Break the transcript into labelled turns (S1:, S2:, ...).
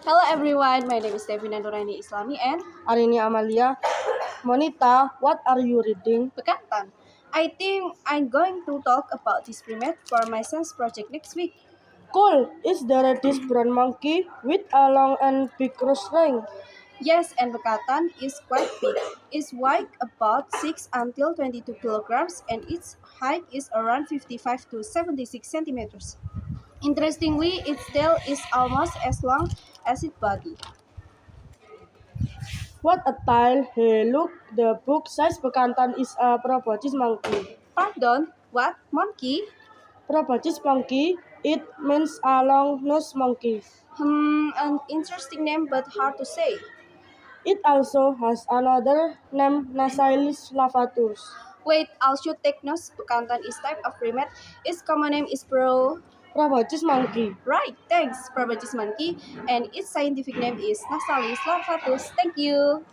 S1: Hello everyone, my name is Devina Nuraini Islami and
S2: Arini Amalia. Monita, what are you reading?
S1: Bekantan. I think I'm going to talk about this primate for my science project next week.
S2: Cool. Is there this brown monkey with a long and big ring?
S1: Yes, and Bekantan is quite big. Its weight about 6 until 22 kilograms and its height is around 55 to 76 centimeters. Interestingly, its tail is almost as long as its body.
S2: What a tile. Hey, look, the book says Bekantan is a proboscis monkey.
S1: Pardon, what? Monkey?
S2: Proboscis monkey, it means a long-nosed monkey.
S1: An interesting name but hard to say.
S2: It also has another name, Nasalis lavatus.
S1: Wait, I should take notes. Bekantan is type of primate. Its common name is
S2: Proboscis monkey.
S1: Right, thanks, Proboscis monkey. And its scientific name is Nasalis larvatus. Thank you.